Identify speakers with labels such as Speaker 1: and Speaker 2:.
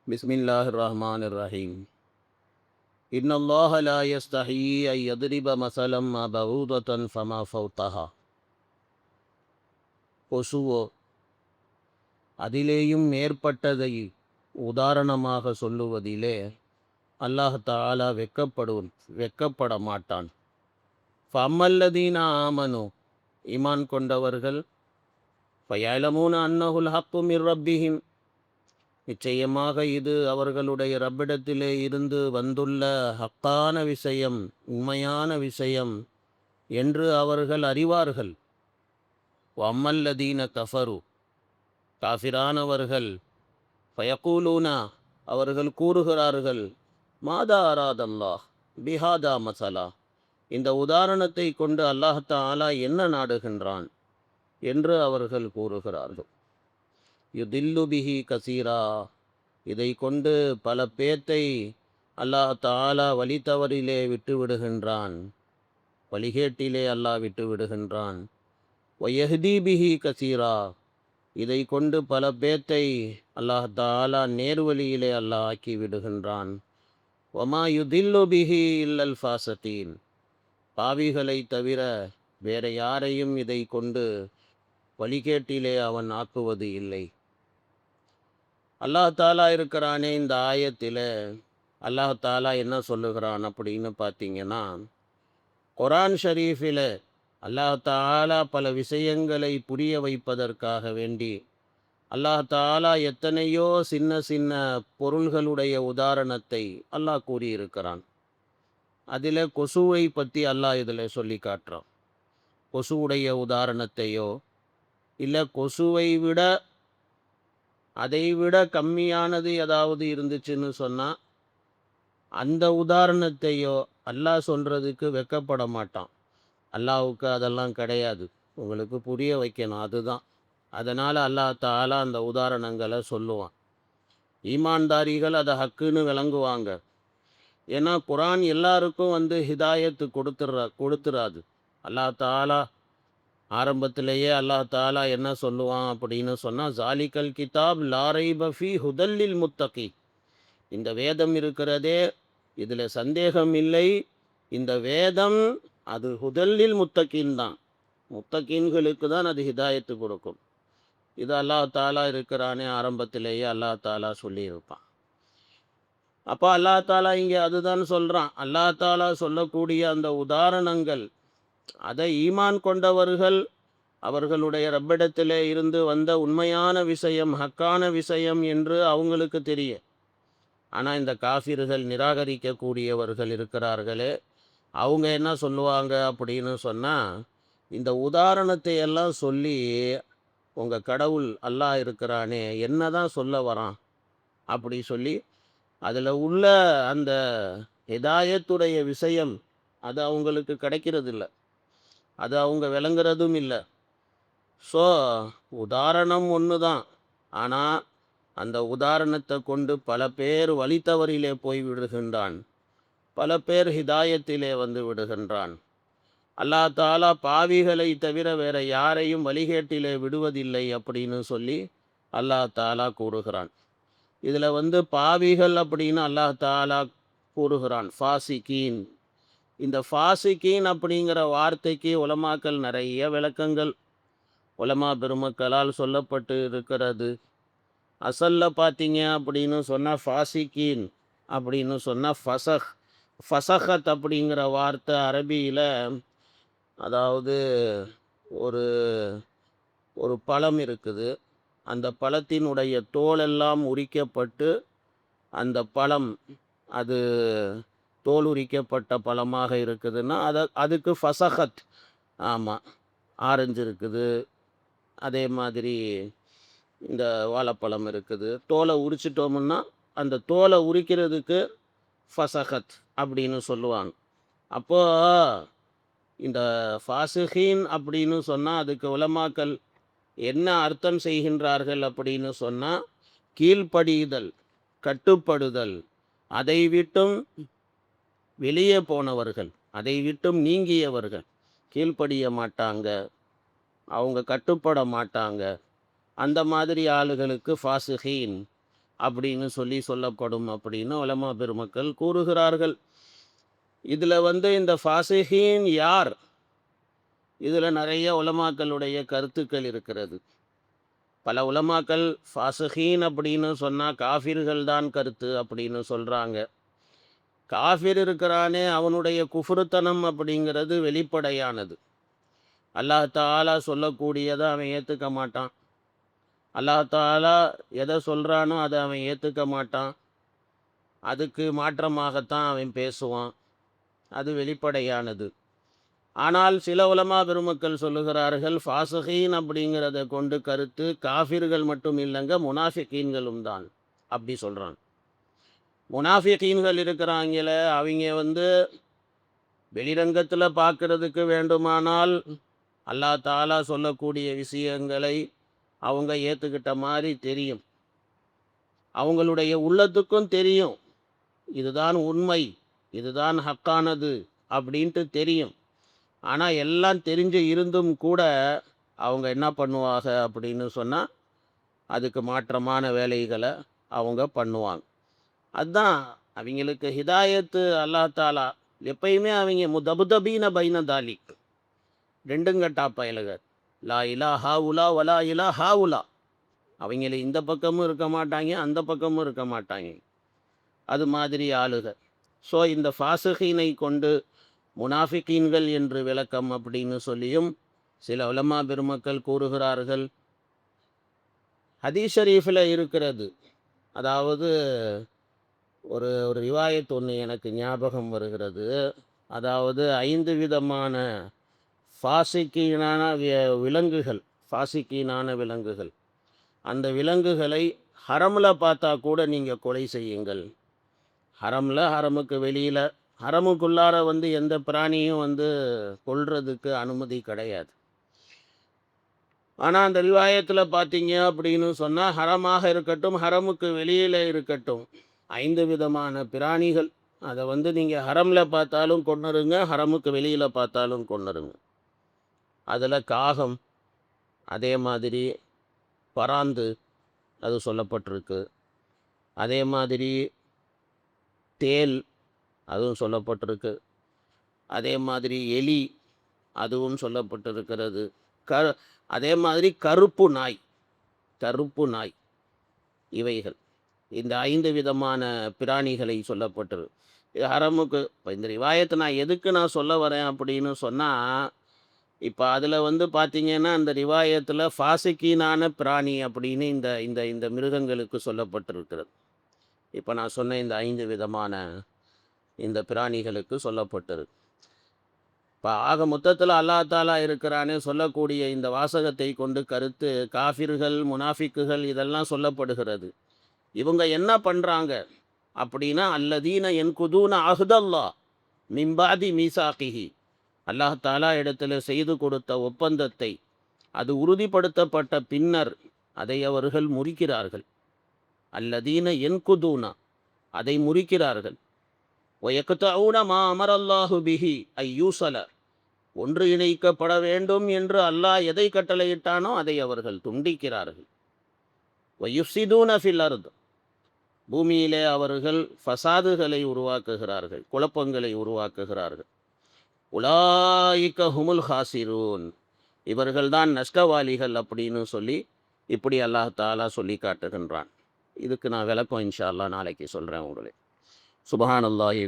Speaker 1: பிஸ்மில்லாஹிர் ரஹ்மானிர் ரஹீம். இன்னல்லாஹ லா யஸ்தஹீ அன் யத்ரிப மஸலம் மா பஊதத்தன் ஃபமா ஃபௌகஹா. கொசுவோ அதிலேயும் மேற்பட்டதை உதாரணமாக சொல்லுவதிலே அல்லாஹ் தஆலா வெட்கப்பட மாட்டான். ஃபஅம்மல்லதீன ஆமனு ஈமான் கொண்டவர்கள் ஃபயஅலமூன அன்னஹுல் ஹக்கு மிர் ரப்பிஹிம், நிச்சயமாக இது அவர்களுடைய ரப்பிடத்திலே இருந்து வந்துள்ள ஹக்கான விஷயம், உண்மையான விஷயம் என்று அவர்கள் அறிவார்கள். வம்மல்லதீன கஃபரு, காஃபிரானவர்கள், ஃபயகூலூனா, அவர்கள் கூறுகிறார்கள், மாதா அராதல்லாஹ் பிஹாதா மசலா, இந்த உதாரணத்தை கொண்டு அல்லாஹ் தஆலா என்ன நாடுகின்றான் என்று அவர்கள் கூறுகிறார்கள். யுதில்லு பிஹி கசீரா, இதை கொண்டு பல பேத்தை அல்லாஹ் தஆலா வழி தவறிலே விட்டு விடுகின்றான், வழிகேட்டிலே அல்லாஹ் விட்டு விடுகின்றான். வயஹ்தி பிஹி கசீரா, இதை கொண்டு பல பேத்தை அல்லாஹ் தஆலா நேர்வழியிலே அல்லாஹ் ஆக்கி விடுகின்றான். வமா யுதில்லு பிஹி இல்லல் ஃபாஸகீன், பாவிகளை தவிர வேற யாரையும் இதை கொண்டு வழிகேட்டிலே அவன் ஆக்குவது இல்லை. அல்லாஹ் தாலா இருக்கிறானே, இந்த ஆயத்தில் அல்லாஹ் தாலா என்ன சொல்லுகிறான் அப்படின்னு பார்த்தீங்கன்னா, குர்ஆன் ஷரீஃபில் அல்லாஹ் தாலா பல விஷயங்களை புரிய வைப்பதற்காக வேண்டி அல்லாஹ் தாலா எத்தனையோ சின்ன சின்ன பொருள்களுடைய உதாரணத்தை அல்லாஹ் கூறியிருக்கிறான். அதில் கொசுவை பற்றி அல்லாஹ் இதில் சொல்லி காட்டுறான். கொசுவுடைய உதாரணத்தையோ இல்லை கொசுவை விட அதைவிட கம்மியானது ஏதாவது இருந்துச்சுன்னு சொன்னால் அந்த உதாரணத்தையோ அல்லாஹ் சொல்கிறதுக்கு வெட்கப்பட மாட்டான். அல்லாஹ்வுக்கு அதெல்லாம் கிடையாது. உங்களுக்கு புரிய வைக்கணும், அதுதான். அதனால் அல்லாஹ் தஆலா அந்த உதாரணங்களை சொல்லுவான். ஈமான்தாரிகள் அதை ஹக்குன்னு விளங்குவாங்க. ஏன்னா குர்ஆன் எல்லாருக்கும் ஹிதாயத்து கொடுத்துறாது. அல்லாஹ் தஆலா ஆரம்பத்திலேயே அல்லாஹ் தஆலா என்ன சொல்லுவான் அப்படின்னு சொன்னால், ஜாலிகல் கிதாப் லா ரைப ஃபீ ஹுதல்லில் முத்தகி, இந்த வேதம் இருக்கிறதே இதில் சந்தேகம் இல்லை, இந்த வேதம் அது ஹுதல்லில் முத்தகீன் தான், முத்தகீன்களுக்கு தான் அது ஹிதாயத்து கொடுக்கும். இது அல்லாஹ் தாலா இருக்கிறானே ஆரம்பத்திலேயே அல்லாஹ் தாலா சொல்லியிருப்பான். அப்போ அல்லாஹ் தாலா இங்கே அதுதான் சொல்கிறான். அல்லாஹ் தாலா சொல்லக்கூடிய அந்த உதாரணங்கள் அதை ஈமான் கொண்டவர்கள் அவர்களுடைய ரப்பிடத்திலே இருந்து வந்த உண்மையான விஷயம், ஹக்கான விஷயம் என்று அவங்களுக்கு தெரியும். ஆனால் இந்த காஃபிர்கள், நிராகரிக்கக்கூடியவர்கள் இருக்கிறார்களே, அவங்க என்ன சொல்லுவாங்க அப்படின்னு சொன்னால், இந்த உதாரணத்தை எல்லாம் சொல்லி உங்கள் கடவுள் அல்லாஹ் இருக்கிறானே என்ன தான் சொல்ல வரான் அப்படி சொல்லி அதில் உள்ள அந்த ஹிதாயத்துடைய விஷயம் அது அவங்களுக்கு கிடைக்கிறது இல்லை, அது அவங்க விளங்குறதும் இல்லை. ஸோ உதாரணம் ஒன்று தான், ஆனால் அந்த உதாரணத்தை கொண்டு பல பேர் வழி தவறிலே போய் விடுகின்றான், பல பேர் ஹிதாயத்திலே வந்து விடுகின்றான். அல்லாஹ் தாலா பாவிகளை தவிர வேற யாரையும் வழிகேட்டிலே விடுவதில்லை அப்படின்னு சொல்லி அல்லாஹ் தாலா கூறுகிறான். இதில் பாவிகள் அப்படின்னு அல்லாஹ் தாலா கூறுகிறான் ஃபாசிகீன். இந்த ஃபாசிகீன் அப்படிங்கிற வார்த்தைக்கு உலமாக்கள் நிறைய விளக்கங்கள் உலமா பெருமக்களால் சொல்லப்பட்டு இருக்கிறது. அசல்ல பார்த்தீங்க அப்படின்னு சொன்னால் ஃபாசிகீன் அப்படின்னு சொன்னால் ஃபசஹத் அப்படிங்கிற வார்த்தை அரபியில், அதாவது ஒரு ஒரு பழம் இருக்குது, அந்த பழத்தினுடைய தோலெல்லாம் உரிக்கப்பட்டு அந்த பழம் அது தோல் உரிக்கப்பட்ட பழமாக இருக்குதுன்னா அதுக்கு ஃபசஹத். ஆமாம், ஆரஞ்சு இருக்குது, அதே மாதிரி இந்த வாழைப்பழம் இருக்குது, தோலை உரிச்சிட்டோம்னா அந்த தோலை உரிக்கிறதுக்கு ஃபசஹத் அப்படின்னு சொல்லுவாங்க. அப்போது இந்த ஃபாசிஹீன் அப்படின்னு சொன்னால் அதுக்கு உலமாக்கள் என்ன அர்த்தம் செய்கின்றார்கள் அப்படின்னு சொன்னால், கீழ்ப்படிதல், கட்டுப்படுதல், அதை விட்டும் வெளியே போனவர்கள், அதை விட்டும் நீங்கியவர்கள், கீழ்ப்படிய மாட்டாங்க, அவங்க கட்டுப்பட மாட்டாங்க, அந்த மாதிரி ஆளுகளுக்கு ஃபாசிஹீன் அப்படின்னு சொல்லப்படும் அப்படின்னு உலமா பெருமக்கள் கூறுகிறார்கள். இதில் இந்த ஃபாசிஹீன் யார், இதில் நிறைய உலமாக்களுடைய கருத்துக்கள் இருக்கிறது. பல உலமாக்கள் ஃபாசிஹீன் அப்படின்னு சொன்னால் காஃபிர்கள் தான் கருத்து அப்படின்னு சொல்கிறாங்க. காஃபிர் இருக்கிறானே அவனுடைய குஃப்ருத்தனம் அப்படிங்கிறது வெளிப்படையானது. அல்லாஹ் தஆலா சொல்லக்கூடியதை அவன் ஏற்றுக்க மாட்டான். அல்லாஹ் தஆலா எதை சொல்கிறானோ அதை அவன் ஏற்றுக்க மாட்டான். அதுக்கு மாற்றமாகத்தான் அவன் பேசுவான். அது வெளிப்படையானது. ஆனால் சில உலமா பெருமக்கள் சொல்லுகிறார்கள், ஃபாசிகீன் அப்படிங்கிறத கொண்டு கருத்து காஃபிர்கள் மட்டும் இல்லைங்க, முனாஃபிகீன்களும் தான் அப்படி சொல்கிறான். முனாஃபிகீன்கள் இருக்கிறாங்கள, அவங்க வெளிரங்கத்தில் பார்க்கறதுக்கு வேண்டுமானால் அல்லாஹ் தஆலா சொல்லக்கூடிய விஷயங்களை அவங்க ஏற்றுக்கிட்ட மாதிரி தெரியும். அவங்களுடைய உள்ளத்துக்கும் தெரியும் இதுதான் உண்மை, இதுதான் ஹக்கானது அப்படின்ட்டு தெரியும். ஆனால் எல்லாம் தெரிஞ்சு இருந்தும் கூட அவங்க என்ன பண்ணுவாங்க அப்படின்னு சொன்னால் அதுக்கு மாற்றமான வேலைகளை அவங்க பண்ணுவாங்க. அதுதான் அவங்களுக்கு ஹிதாயத்து அல்லாஹ் தாலா எப்பயுமே அவங்க முதபுதபீன பைன தாலிக், ரெண்டுங்கட்டா பயலுகர், லா இலா ஹாவுலா வலா இலா ஹாவுலா. அவங்கள இந்த பக்கமும் இருக்க மாட்டாங்க, அந்த பக்கமும் இருக்க மாட்டாங்க, அது மாதிரி ஆளுகர். ஸோ இந்த ஃபாசிகீனை கொண்டு முனாஃபிகீன்கள் என்று விளக்கம் அப்படின்னு சொல்லியும் சில உலமா பெருமக்கள் கூறுகிறார்கள். ஹதீஸ் ஷரீஃபில் இருக்கிறது. அதாவது ஒரு ஒரு ரிவாயத் ஒன்று எனக்கு ஞாபகம் வருகிறது. அதாவது 5 விதமான ஃபாசிக்கீனான விலங்குகள், அந்த விலங்குகளை ஹரமில் பார்த்தா கூட நீங்கள் கொலை செய்யுங்கள். ஹரமுக்கு வெளியில், ஹரமுக்குள்ளார எந்த பிராணியும் கொல்றதுக்கு அனுமதி கிடையாது. ஆனால் அந்த ரிவாயத்தில் பார்த்தீங்க அப்படின்னு சொன்னால் ஹரமாக இருக்கட்டும், ஹரமுக்கு வெளியில் இருக்கட்டும், 5 விதமான பிராணிகள், அதை நீங்கள் ஹரமில் பார்த்தாலும் கொன்னுருங்க, ஹரமுக்கு வெளியில் பார்த்தாலும் கொன்னுருங்க. அதில் காகம், அதே மாதிரி பராந்து அது சொல்லப்பட்டிருக்கு, அதே மாதிரி தேல் அதுவும் சொல்லப்பட்டிருக்கு, அதே மாதிரி எலி அதுவும் சொல்லப்பட்டிருக்கிறது, அதே மாதிரி கருப்பு நாய், இவைகள் இந்த 5 விதமான பிராணிகளை சொல்லப்பட்டிருக்கு. இது ஹரமுக்கு. இப்போ இந்த ரிவாயத்தை நான் எதுக்கு சொல்ல வரேன் அப்படின்னு சொன்னால், இப்போ அதில் பார்த்தீங்கன்னா அந்த ரிவாயத்தில் ஃபாசிக்கீனான பிராணி அப்படின்னு இந்த இந்த இந்த மிருகங்களுக்கு சொல்லப்பட்டிருக்கிறது. இப்போ நான் சொன்ன இந்த 5 விதமான இந்த பிராணிகளுக்கு சொல்லப்பட்டிருக்கு. இப்போ ஆக மொத்தத்தில் அல்லாஹ் தாலா இருக்கிறானே சொல்லக்கூடிய இந்த வாசகத்தை கொண்டு கருத்து காஃபிர்கள், முனாஃபிக்குகள் இதெல்லாம் சொல்லப்படுகிறது. இவங்க என்ன பண்ணுறாங்க அப்படின்னா, அல்லதீன யன்குதூன அஹ்தல்லாஹ் மின் பாதி மீசாகிஹி, அல்லாஹ் தாலா இடத்துல செய்து கொடுத்த ஒப்பந்தத்தை அது உறுதிப்படுத்தப்பட்ட பின்னர் அதை அவர்கள் முறிக்கிறார்கள். அல்லதீன யன்குதூனா, அதை முறிக்கிறார்கள். வயக்தஊன மா அமரல்லாஹு பிஹி ஐயூசல, ஒன்று இணைக்கப்பட வேண்டும் என்று அல்லாஹ் எதை கட்டளையிட்டானோ அதை அவர்கள் துண்டிக்கிறார்கள். வயுஃப்சிதூன ஃபில் அர்த், பூமியிலே அவர்கள் ஃபசாதுகளை உருவாக்குகிறார்கள், குழப்பங்களை உருவாக்குகிறார்கள். உலாயிக்க ஹுமுல் ஹாசிரூன், இவர்கள்தான் நஷ்டவாளிகள் அப்படின்னு சொல்லி இப்படி அல்லாஹ் தாலா சொல்லி காட்டுகின்றான். இதுக்கு நான் விளக்கம் இன்ஷா அல்லாஹ் நாளைக்கு சொல்கிறேன் உங்களே. சுப்ஹானல்லாஹி